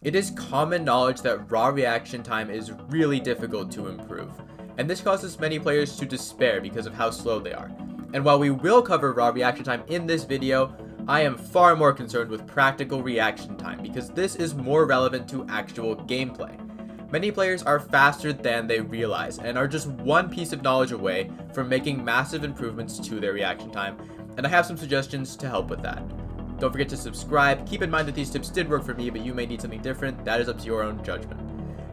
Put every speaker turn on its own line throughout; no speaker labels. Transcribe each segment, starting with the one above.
It is common knowledge that raw reaction time is really difficult to improve, and this causes many players to despair because of how slow they are. And while we will cover raw reaction time in this video, I am far more concerned with practical reaction time because this is more relevant to actual gameplay. Many players are faster than they realize and are just one piece of knowledge away from making massive improvements to their reaction time, and I have some suggestions to help with that. Don't forget to subscribe. Keep in mind that these tips did work for me, but you may need something different. That is up to your own judgment.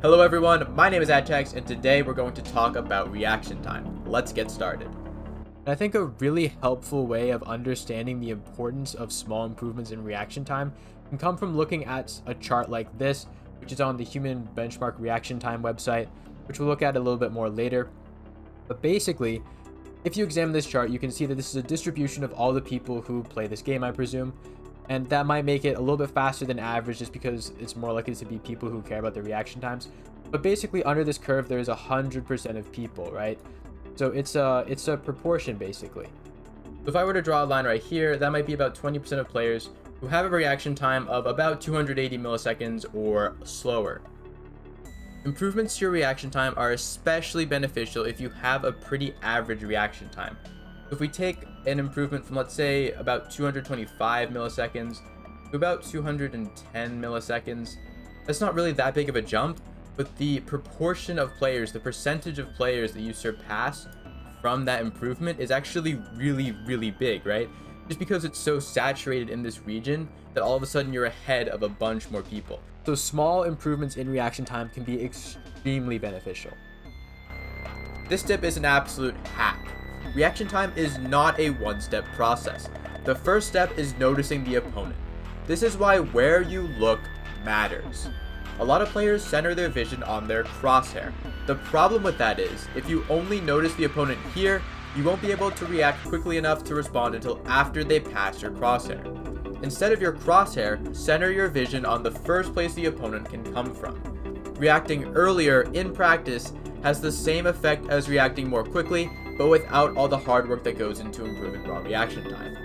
Hello everyone, my name is Adtex, and today we're going to talk about reaction time. Let's get started. I think a really helpful way of understanding the importance of small improvements in reaction time can come from looking at a chart like this, which is on the Human Benchmark Reaction Time website, which we'll look at a little bit more later. But basically, if you examine this chart, you can see that this is a distribution of all the people who play this game, I presume, and that might make it a little bit faster than average just because it's more likely to be people who care about the reaction times. But basically, under this curve, there is 100% of people, right? So it's a proportion, basically. So if I were to draw a line right here, that might be about 20% of players who have a reaction time of about 280 milliseconds or slower. Improvements to your reaction time are especially beneficial if you have a pretty average reaction time. If we take an improvement from, let's say, about 225 milliseconds to about 210 milliseconds, that's not really that big of a jump, but the proportion of players, the percentage of players that you surpass from that improvement is actually really big, right? Just because it's so saturated in this region that all of a sudden you're ahead of a bunch more people. So small improvements in reaction time can be extremely beneficial. This tip is an absolute hack. Reaction time is not a one-step process. The first step is noticing the opponent. This is why where you look matters. A lot of players center their vision on their crosshair. The problem with that is, if you only notice the opponent here, you won't be able to react quickly enough to respond until after they pass your crosshair. Instead of your crosshair, center your vision on the first place the opponent can come from. Reacting earlier in practice has the same effect as reacting more quickly, but without all the hard work that goes into improving raw reaction time.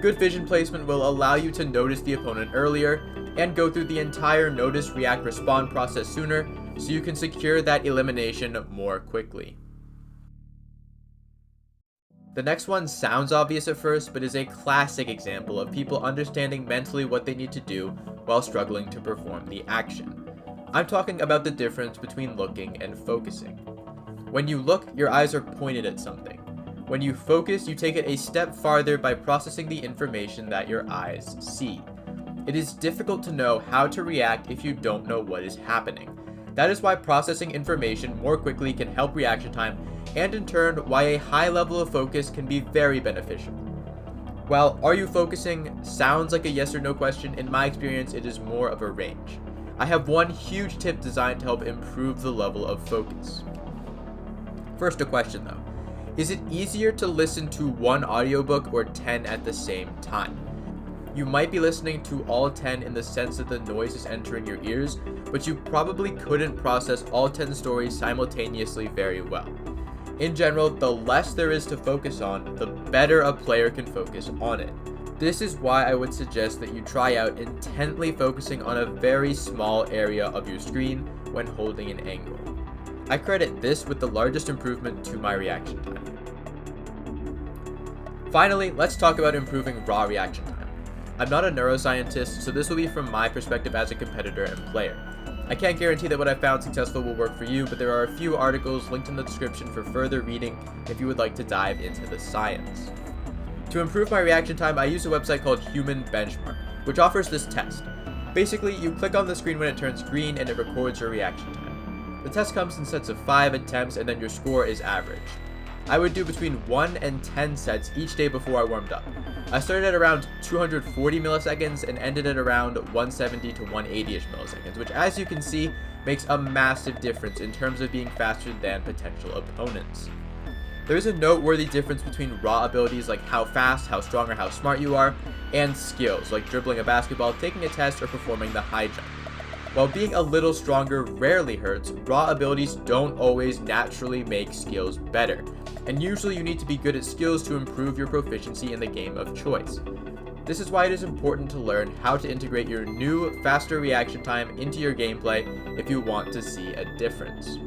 Good vision placement will allow you to notice the opponent earlier and go through the entire notice, react, respond process sooner, so you can secure that elimination more quickly. The next one sounds obvious at first, but is a classic example of people understanding mentally what they need to do while struggling to perform the action. I'm talking about the difference between looking and focusing. When you look, your eyes are pointed at something. When you focus, you take it a step farther by processing the information that your eyes see. It is difficult to know how to react if you don't know what is happening. That is why processing information more quickly can help reaction time, and in turn, why a high level of focus can be very beneficial. While "are you focusing" sounds like a yes or no question, in my experience it is more of a range. I have one huge tip designed to help improve the level of focus. First, a question though. Is it easier to listen to one audiobook or 10 at the same time? You might be listening to all 10 in the sense that the noise is entering your ears, but you probably couldn't process all 10 stories simultaneously very well. In general, the less there is to focus on, the better a player can focus on it. This is why I would suggest that you try out intently focusing on a very small area of your screen when holding an angle. I credit this with the largest improvement to my reaction time. Finally, let's talk about improving raw reaction time. I'm not a neuroscientist, so this will be from my perspective as a competitor and player. I can't guarantee that what I found successful will work for you, but there are a few articles linked in the description for further reading if you would like to dive into the science. To improve my reaction time, I use a website called Human Benchmark, which offers this test. Basically, you click on the screen when it turns green and it records your reaction time. The test comes in sets of 5 attempts and then your score is average. I would do between 1 and 10 sets each day before I warmed up. I started at around 240 milliseconds and ended at around 170 to 180ish milliseconds, which, as you can see, makes a massive difference in terms of being faster than potential opponents. There is a noteworthy difference between raw abilities like how fast, how strong, or how smart you are, and skills like dribbling a basketball, taking a test, or performing the high jump. While being a little stronger rarely hurts, raw abilities don't always naturally make skills better, and usually you need to be good at skills to improve your proficiency in the game of choice. This is why it is important to learn how to integrate your new, faster reaction time into your gameplay if you want to see a difference.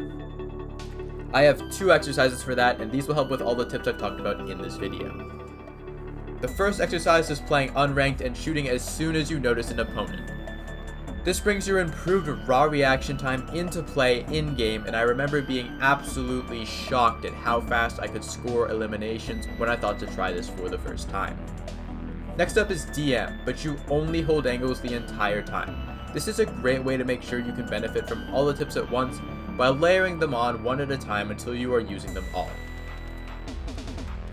I have 2 exercises for that, and these will help with all the tips I've talked about in this video. The first exercise is playing unranked and shooting as soon as you notice an opponent. This brings your improved raw reaction time into play in-game, and I remember being absolutely shocked at how fast I could score eliminations when I thought to try this for the first time. Next up is DM, but you only hold angles the entire time. This is a great way to make sure you can benefit from all the tips at once while layering them on one at a time until you are using them all.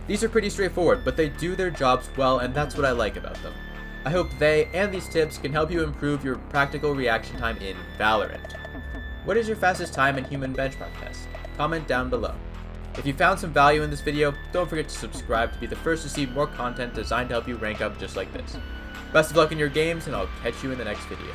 These are pretty straightforward, but they do their jobs well, and that's what I like about them. I hope they and these tips can help you improve your practical reaction time in Valorant. What is your fastest time in human benchmark test? Comment down below. If you found some value in this video, don't forget to subscribe to be the first to see more content designed to help you rank up just like this. Best of luck in your games, and I'll catch you in the next video.